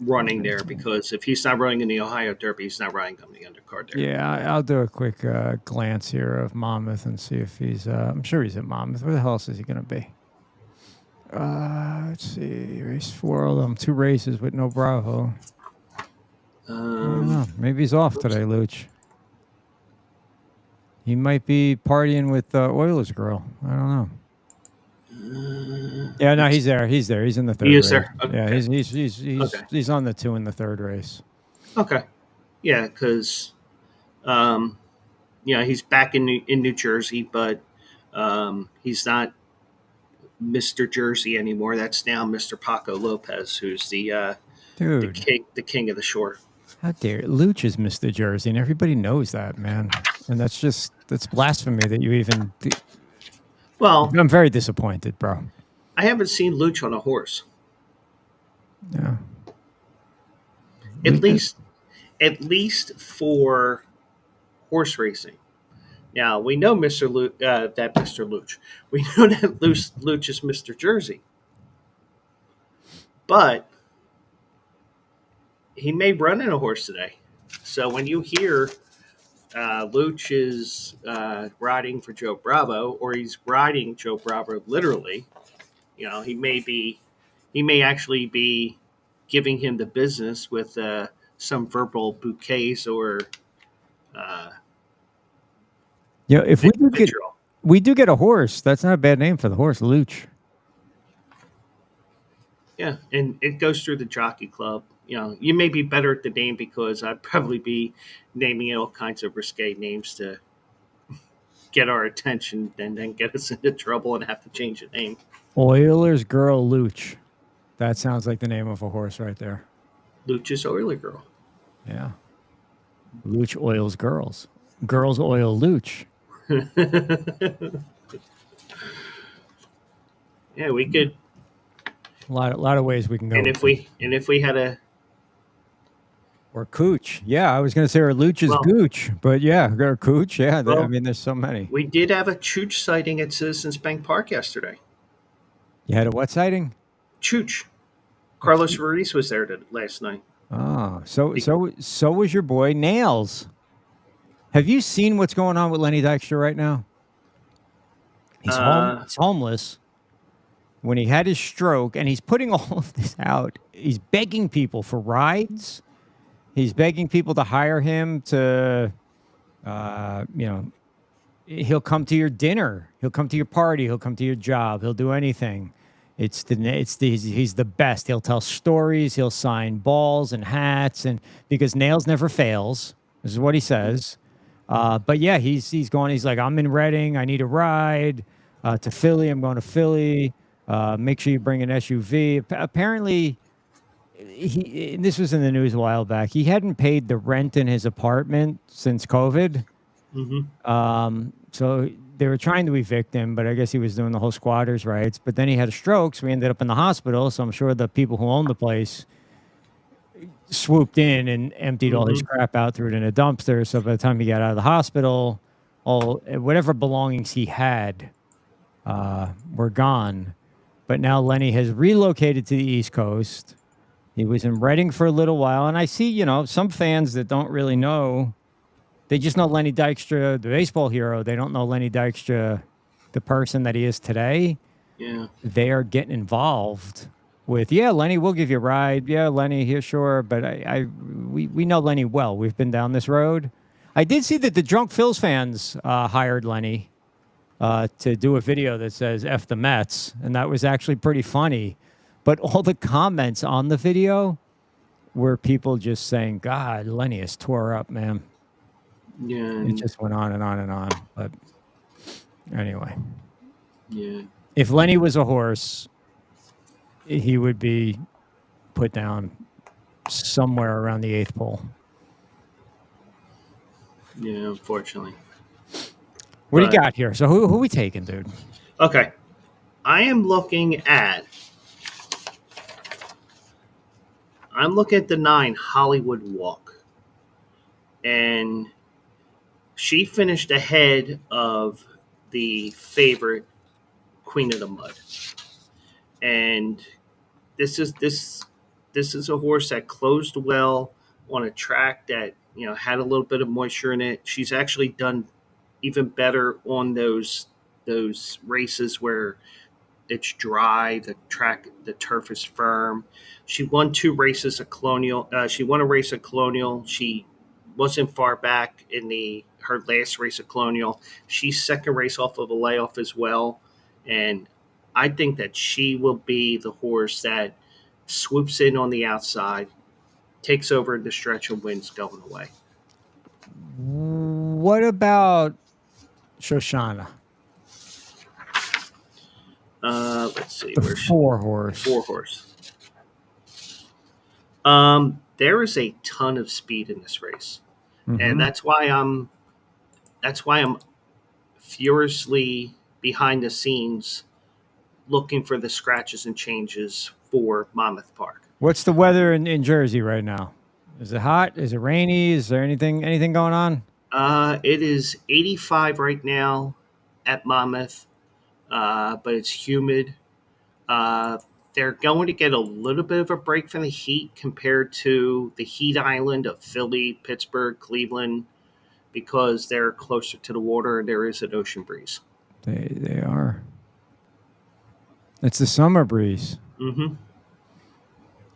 running there, because if he's not running in the Ohio Derby, he's not running on the undercard there. Yeah, I'll do a quick glance here of Monmouth and see if he's. I'm sure he's at Monmouth. Where the hell else is he going to be? Let's see, race 4. Although 2 races with no Bravo. I don't know. Maybe he's off today, Luch. He might be partying with Oilers girl. I don't know. Yeah, no, he's there. He's there. He's in the 3rd. He is race. there. Okay. Yeah, he's on the 2 in the 3rd race. Okay. Yeah, because, he's back in New Jersey, but he's not Mr. Jersey anymore. That's now Mr. Paco Lopez, who's the king of the shore. How dare Luch is Mr. Jersey, and everybody knows that, man. And that's blasphemy that you even. Well, I'm very disappointed, bro. I haven't seen Luch on a horse. Yeah. At least for horse racing. Now we know Mr. Luch. We know that Luch is Mr. Jersey, but he may run in a horse today. So when you hear Luch is riding for Joe Bravo, or he's riding Joe Bravo literally, he may actually be giving him the business with some verbal bouquets or. If we do get a horse, that's not a bad name for the horse, Luch. Yeah, and it goes through the jockey club. You may be better at the name, because I'd probably be naming all kinds of risque names to get our attention and then get us into trouble and have to change the name. Oilers girl Luch. That sounds like the name of a horse right there. Luch's Oiler girl. Yeah. Luch oils girls. Girls oil Luch. Yeah, we could. A lot of ways we can go. And if we had a. Or Cooch. Yeah, I was going to say or Luch is Gooch, but yeah, or Cooch. Yeah, there's so many. We did have a Chooch sighting at Citizens Bank Park yesterday. You had a what sighting? Chooch. Carlos Ruiz was there last night. Oh, so was your boy Nails. Have you seen what's going on with Lenny Dykstra right now? He's homeless. When he had his stroke, and he's putting all of this out, he's begging people for rides. He's begging people to hire him to, he'll come to your dinner. He'll come to your party. He'll come to your job. He'll do anything. He's the best. He'll tell stories. He'll sign balls and hats, and because Nails never fails. This is what he says. But yeah, he's going. He's like, I'm in Reading. I need a ride to Philly. I'm going to Philly. Make sure you bring an SUV. Apparently, and this was in the news a while back. He hadn't paid the rent in his apartment since COVID. So they were trying to evict him, but I guess he was doing the whole squatters' rights. But then he had a stroke, so we ended up in the hospital. So I'm sure the people who own the place swooped in and emptied all his crap out, threw it in a dumpster. So by the time he got out of the hospital, all whatever belongings he had were gone. But now Lenny has relocated to the East Coast. He was in Reading for a little while, and I see, some fans that don't really know. They just know Lenny Dykstra, the baseball hero. They don't know Lenny Dykstra, the person that he is today. Yeah. They are getting involved with, Lenny, we'll give you a ride. Yeah, Lenny, here, sure. But we know Lenny well. We've been down this road. I did see that the Drunk Phils fans hired Lenny to do a video that says F the Mets, and that was actually pretty funny. But all the comments on the video were people just saying, God, Lenny is tore up, man. Yeah. It just went on and on and on. But anyway. Yeah. If Lenny was a horse, he would be put down somewhere around the 8th pole. Yeah, unfortunately. What do you got here? So who we taking, dude? Okay. I am looking at the 9 Hollywood Walk. And she finished ahead of the favorite Queen of the Mud. And this is a horse that closed well on a track that, had a little bit of moisture in it. She's actually done even better on those races where it's dry, the turf is firm. She won 2 races at Colonial. She won a race at Colonial. She wasn't far back in her last race at Colonial. She's second race off of a layoff as well. And I think that she will be the horse that swoops in on the outside, takes over the stretch and wins going away. What about Shoshana? Let's see. The 4-horse. 4-horse. There is a ton of speed in this race, and that's why I'm furiously behind the scenes looking for the scratches and changes for Monmouth Park. What's the weather in Jersey right now? Is it hot? Is it rainy? Is there anything going on? It is 85 right now at Monmouth, but it's humid. They're going to get a little bit of a break from the heat compared to the heat island of Philly, Pittsburgh, Cleveland, because they're closer to the water and there is an ocean breeze. They are. It's the summer breeze. Mm-hmm.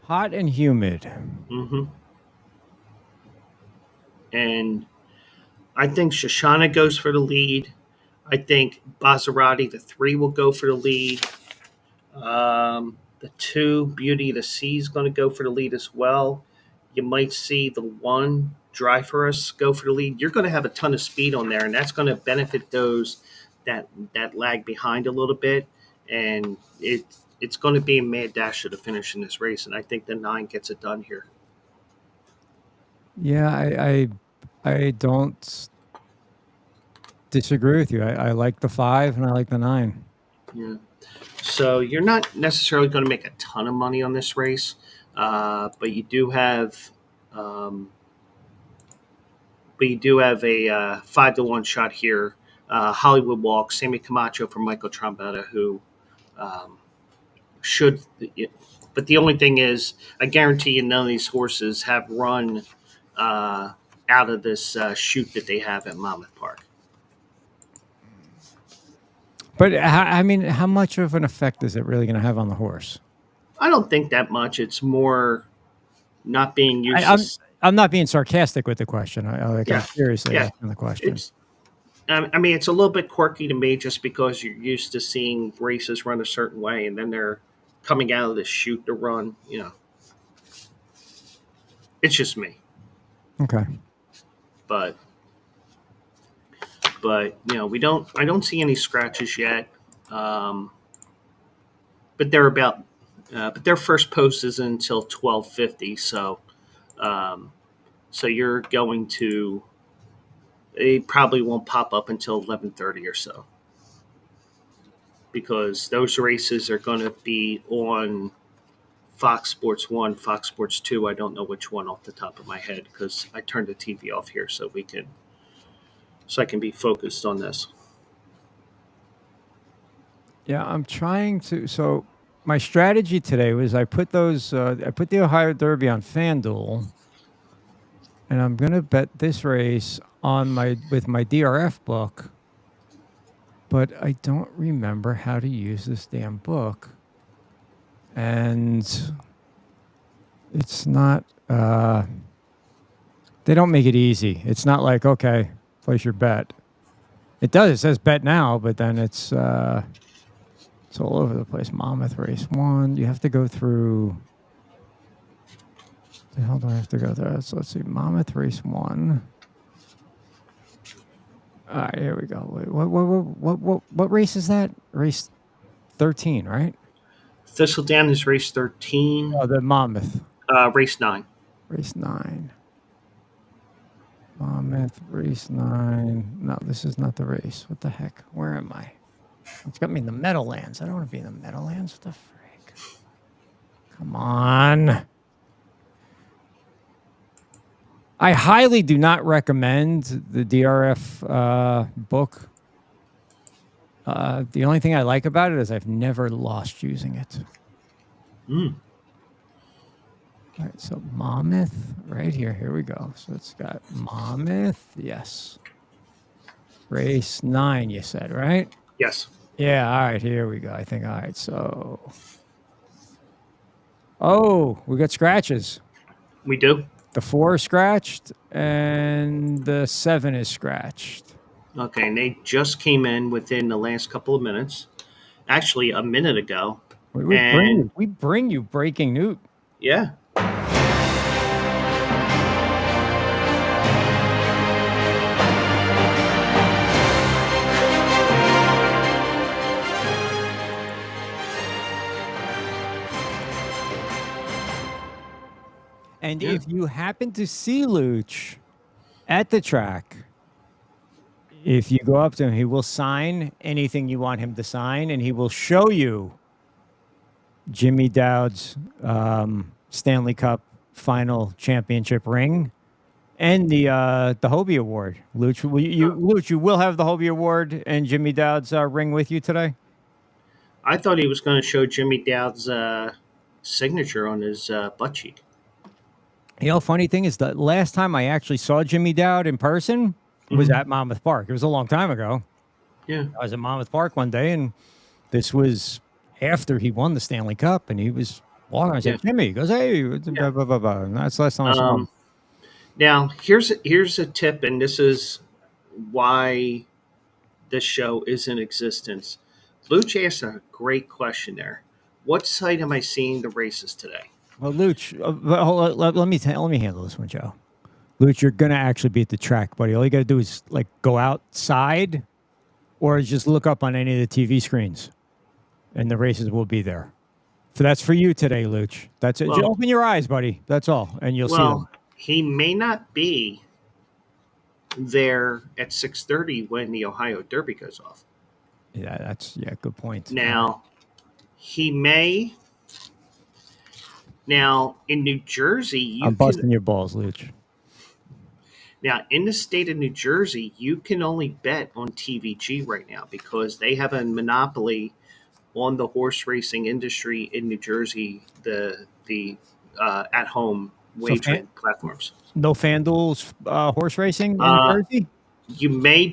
Hot and humid. Mm-hmm. And I think Shoshana goes for the lead. I think Maserati, the 3, will go for the lead. The 2, Beauty of the Sea, is going to go for the lead as well. You might see the 1, Dry for Us, go for the lead. You're going to have a ton of speed on there, and that's going to benefit those that lag behind a little bit. And it's going to be a mad dash to the finish in this race, and I think the 9 gets it done here. Yeah, I don't disagree with you. I like the 5 and I like the 9. Yeah. So you're not necessarily going to make a ton of money on this race, but you do have a 5-to-1 shot here. Hollywood Walk, Sammy Camacho from Michael Trombetta, who should. But the only thing is, I guarantee you, none of these horses have run out of this chute that they have at Monmouth Park. But I mean, how much of an effect is it really going to have on the horse? I don't think that much. It's more not being used. I'm not being sarcastic with the question. I'm seriously asking the question. I mean, it's a little bit quirky to me just because you're used to seeing races run a certain way, and then they're coming out of the chute to run. It's just me, Okay. but we don't. I don't see any scratches yet. Um, but they're about. But their first post is until 12:50, um, so you're going to. They probably won't pop up until 11:30 or so, because those races are going to be on Fox Sports 1, Fox Sports 2. I don't know which one off the top of my head because I turned the TV off here so I can be focused on this. Yeah, I'm trying to. So my strategy today was I put the Ohio Derby on FanDuel, and I'm gonna bet this race on with my DRF book, but I don't remember how to use this damn book, and it's not. They don't make it easy. It's not like, okay, place your bet. It does. It says bet now, but then it's all over the place. Monmouth race 1. You have to go through. The hell do I have to go through? So let's see. Monmouth race 1. All right, here we go. Wait, what race is that? Race 13, right? Thistledown is race 13. Oh, the Monmouth. Race 9. Race 9. Monmouth race 9. No, this is not the race. What the heck? Where am I? It's got me in the Meadowlands. I don't want to be in the Meadowlands. What the frick? Come on. I highly do not recommend the DRF book. The only thing I like about it is I've never lost using it. Mm. All right, so Monmouth, right here. Here we go. So it's got Monmouth, yes. Race 9, you said, right? Yes. Yeah, all right, here we go. I think, all right, so. Oh, we got scratches. We do. The 4 is scratched, and the 7 is scratched. Okay, and they just came in within the last couple of minutes. Actually, a minute ago. We bring you breaking news. Yeah. And if you happen to see Luch at the track, if you go up to him, he will sign anything you want him to sign, and he will show you Jimmy Dowd's Stanley Cup final championship ring and the Hobie Award. Luch, Luch, you will have the Hobie Award and Jimmy Dowd's ring with you today? I thought he was going to show Jimmy Dowd's signature on his butt cheek. You know, funny thing is, the last time I actually saw Jimmy Dowd in person was at Monmouth Park. It was a long time ago. Yeah. I was at Monmouth Park one day, and this was after he won the Stanley Cup, and he was walking. I said, Jimmy. He goes, hey, blah, blah, blah, blah. And that's the last time I saw him. Now, here's a tip, and this is why this show is in existence. Luch asked a great question there. What site am I seeing the races today? Well, Luch, let me handle this one, Joe. Luch, you're gonna actually be at the track, buddy. All you gotta do is like go outside, or just look up on any of the TV screens, and the races will be there. So that's for you today, Luch. That's it. Just open your eyes, buddy. That's all, and you'll see them. He may not be there at 6:30 when the Ohio Derby goes off. Yeah, good point. Now, he may. Now, in New Jersey, I'm busting your balls, Luch. Now, in the state of New Jersey, you can only bet on TVG right now because they have a monopoly on the horse racing industry in New Jersey. The at-home wagering platforms. No FanDuel's horse racing in Jersey. You may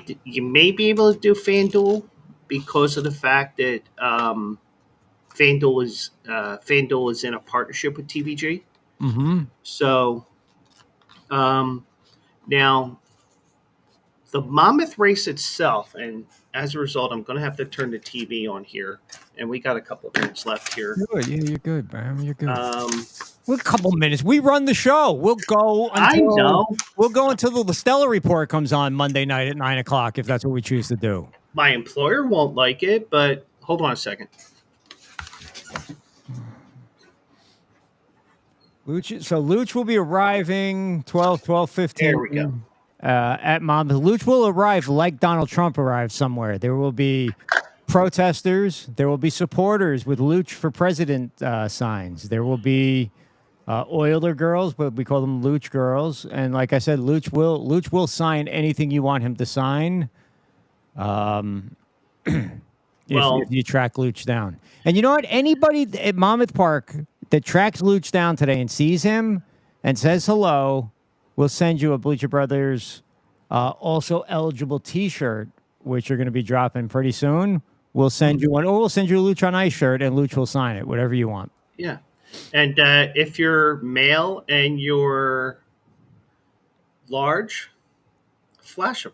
be able to do FanDuel because of the fact that FanDuel is in a partnership with TVG. Mm-hmm. So, now the Monmouth race itself, and as a result, I'm going to have to turn the TV on here, and we got a couple of minutes left here. Good. Yeah, you're good, man. You're good. Um, We're a couple minutes. We run the show. We'll go I until know the Stella report comes on Monday night at 9 o'clock, if that's what we choose to do. my employer won't like it, but hold on a second. Luch will be arriving 12:15. There we go. At Monmouth. Luch will arrive like Donald Trump arrived somewhere. There will be protesters. There will be supporters with Luch for President signs. There will be Oiler girls, but we call them Luch girls. And like I said, Luch will sign anything you want him to sign. If you track Luch down. And you know what? Anybody at Monmouth Park that tracks Luch down today and sees him and says hello, we'll send you a Bleacher Brothers also eligible T-shirt, which are going to be dropping pretty soon. We'll send you one, or we'll send you a Luch on Ice shirt, and Luch will sign it, whatever you want. Yeah. And if you're male and you're large, flash them.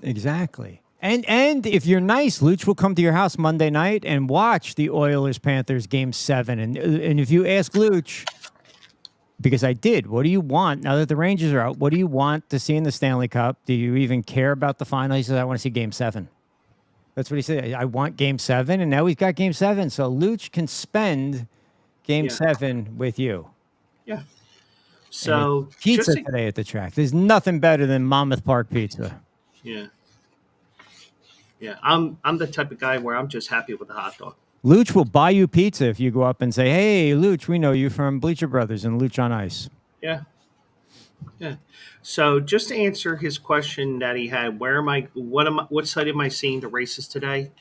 Exactly. And if you're nice, Luch will come to your house Monday night and watch the Oilers-Panthers Game 7. And if you ask Luch, because I did, what do you want now that the Rangers are out? What do you want to see in the Stanley Cup? Do you even care about the final? He says, I want to see Game 7. That's what he said. I want Game 7, and now he's got Game 7. So Luch can spend Game 7 with you. Yeah. So pizza today at the track. There's nothing better than Monmouth Park pizza. Yeah. Yeah, I'm the type of guy where I'm just happy with a hot dog. Luch will buy you pizza if you go up and say, "Hey, Luch, we know you from Bleacher Brothers and Luch on Ice." Yeah. Yeah. So just to answer his question that he had, what site am I seeing the races today?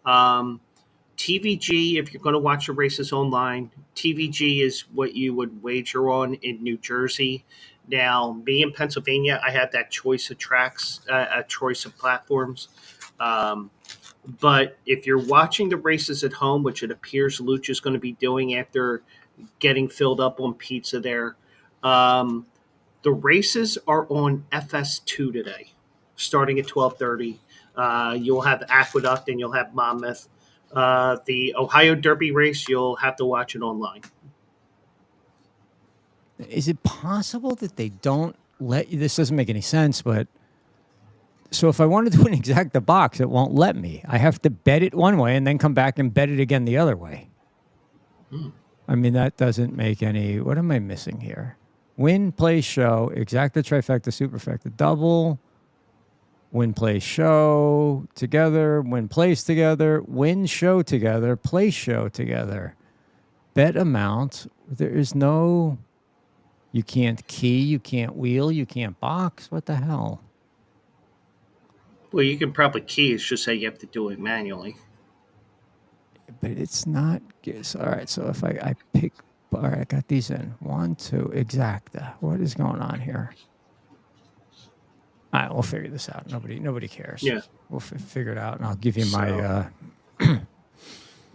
TVG, if you're going to watch the races online, TVG is what you would wager on in New Jersey. Now, me in Pennsylvania, I have that choice of tracks, a choice of platforms. But if you're watching the races at home, which it appears Luch is going to be doing after getting filled up on pizza there, the races are on FS2 today, starting at 12:30. You'll have Aqueduct and you'll have Monmouth. The Ohio Derby race, you'll have to watch it online. Is it possible that they don't let you? This doesn't make any sense, but so if I want to do an exacta box, it won't let me. I have to bet it one way and then come back and bet it again the other way. I mean, that doesn't make any. What am I missing here? Win, play, show, exacta, trifecta, superfecta, double. Win, play, show together. Win, place together. Win, show together. Play, show together. Bet amount. There is no. You can't key. You can't wheel. You can't box. What the hell? Well, you can probably key. It's just that you have to do it manually. But it's not. All right. So if I pick. All right. I got these in. 1, 2. Exacta. What is going on here? All right. We'll figure this out. Nobody cares. Yeah. We'll figure it out, and I'll give you my.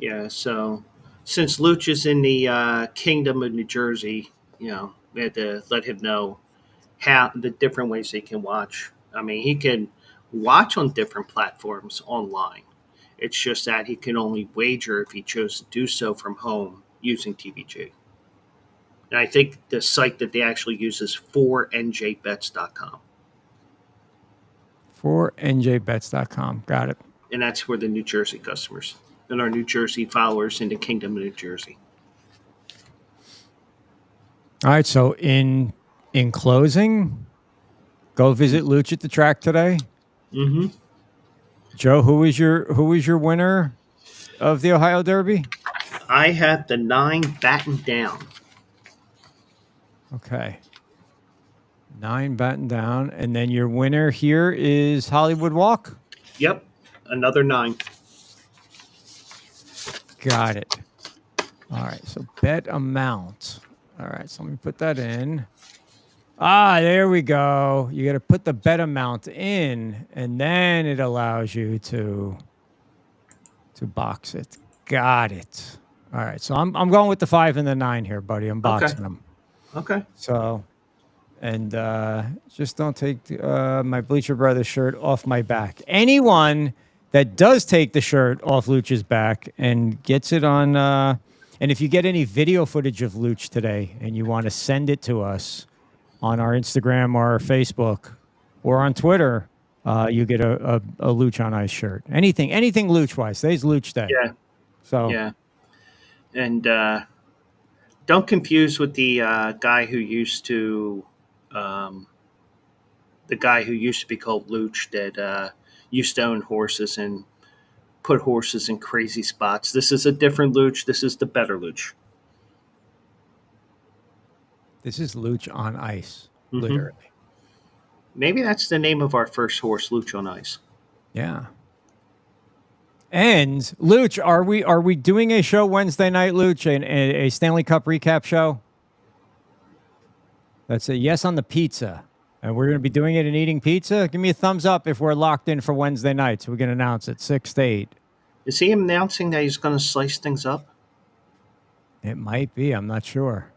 Yeah. So since Luch is in the Kingdom of New Jersey, we had to let him know how the different ways he can watch. I mean, he can watch on different platforms online. It's just that he can only wager if he chose to do so from home using TVG. And I think the site that they actually use is 4njbets.com. 4njbets.com. Got it. And that's where the New Jersey customers and our New Jersey followers in the Kingdom of New Jersey. All right. So in closing, go visit Luch at the track today. Mm-hmm. Joe, who is your winner of the Ohio Derby? I had the 9 battened down. Okay. 9 battened down. And then your winner here is Hollywood Walk? Yep. Another 9. Got it. All right. So bet amount. All right. So let me put that in. There we go. You got to put the bet amount in, and then it allows you to box it. Got it. All right. So I'm going with the 5 and the 9 here, buddy. I'm boxing them. Okay. So And just don't take my Bleacher Brothers shirt off my back. Anyone that does take the shirt off Luch's back and gets it on, and if you get any video footage of Luch today and you want to send it to us on our Instagram or our Facebook or on Twitter, you get a Luch on Ice shirt. Anything Luch wise. Today's Luch Day. Yeah. So Yeah. And don't confuse with the guy who used to be called Luch that used to own horses and put horses in crazy spots. This is a different Luch. This is the better Luch. this is Luch on Ice, Mhm. literally. Maybe that's the name of our first horse, Luch on Ice. Yeah. And Luch, are we doing a show Wednesday night, Luch, a Stanley Cup recap show? That's a yes on the pizza. And we're going to be doing it and eating pizza. Give me a thumbs up if we're locked in for Wednesday night. So we can announce it 6 to 8. Is he announcing that he's going to slice things up? It might be. I'm not sure.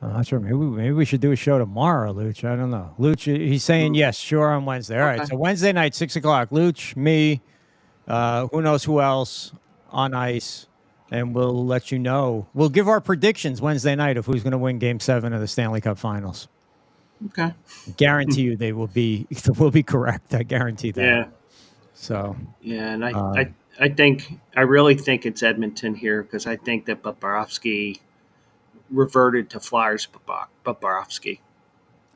I'm not sure. Maybe we should do a show tomorrow, Luch. I don't know. Luch, he's saying yes, sure, on Wednesday. All right. Okay. So Wednesday night, 6 o'clock. Luch, me, who knows who else on Ice. And we'll let you know. We'll give our predictions Wednesday night of who's going to win Game 7 of the Stanley Cup Finals. Okay. Guarantee you they will be correct. I guarantee that. Yeah. So Yeah, and I really think it's Edmonton here because I think that Bobrovsky reverted to Flyers Bobrovsky.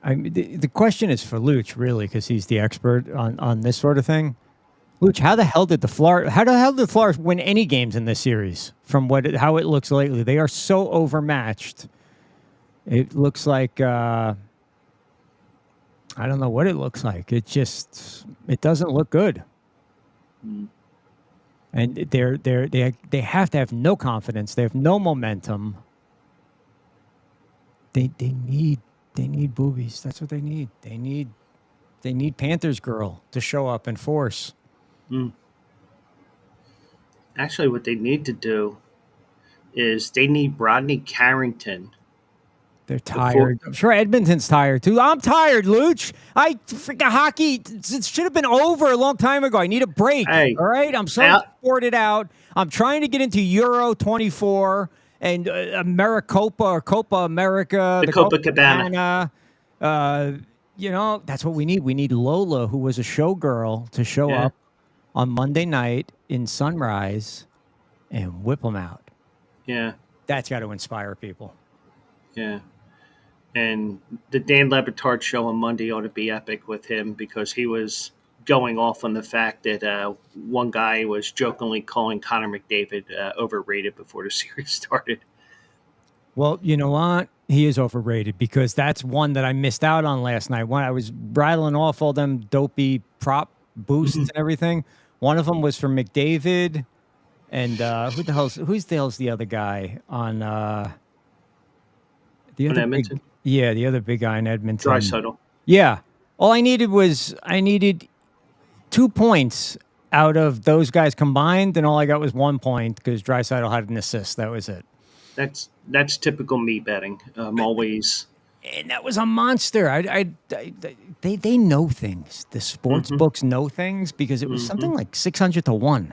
I mean, the question is for Luch, really, because he's the expert on this sort of thing. Luch, how the hell did the Flyers win any games in this series? From how it looks lately, they are so overmatched. It looks like I don't know what it looks like. It doesn't look good. Mm. And they have to have no confidence. They have no momentum. They need boobies. That's what they need. They need Panthers girl to show up and force. Mm. Actually, what they need to do is they need Rodney Carrington. They're tired. I'm sure Edmonton's tired too. I'm tired, Luch. Freaking hockey. It should have been over a long time ago. I need a break. Hey, all right. I'm so bored out. I'm trying to get into Euro 24 and Americopa or Copa America. The Copacabana. That's what we need. We need Lola, who was a showgirl, to show up on Monday night in Sunrise and whip them out. Yeah. That's got to inspire people. Yeah. And the Dan Le Batard show on Monday ought to be epic with him because he was going off on the fact that one guy was jokingly calling Connor McDavid overrated before the series started. Well, you know what? He is overrated because that's one that I missed out on last night. When I was rattling off all them dopey prop boosts and everything, one of them was from McDavid, and who's the hell's the other guy on the other Edmonton? The other big guy in Edmonton. Draisaitl. Yeah. All I needed 2 points out of those guys combined, and all I got was 1 point because Draisaitl had an assist. That was it. That's typical me betting. Always. And that was a monster. They know things. The sports books know things because it was something like 600 to 1.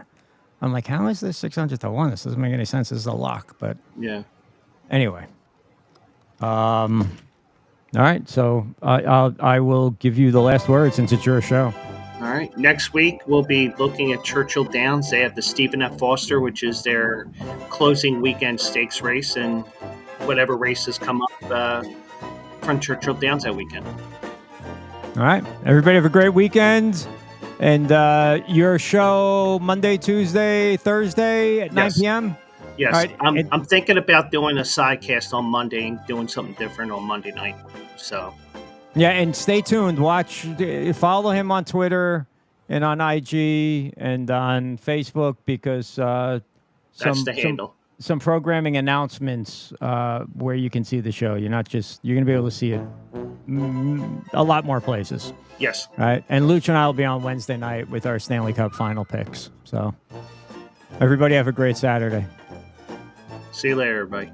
I'm like, how is this 600 to 1? This doesn't make any sense. This is a lock. But yeah. Anyway. All right. So I will give you the last word since it's your show. All right. Next week, we'll be looking at Churchill Downs. They have the Stephen F. Foster, which is their closing weekend stakes race, and whatever races come up from Churchill Downs that weekend. All right. Everybody have a great weekend. And your show Monday, Tuesday, Thursday at 9 p.m.? Yes. Right. I'm thinking about doing a sidecast on Monday and doing something different on Monday night. So... yeah, and stay tuned. Follow him on Twitter and on IG and on Facebook because that's the handle. Some programming announcements where you can see the show. You're going to be able to see it a lot more places. Yes. All right. And Luch and I will be on Wednesday night with our Stanley Cup final picks. So everybody have a great Saturday. See you later, everybody.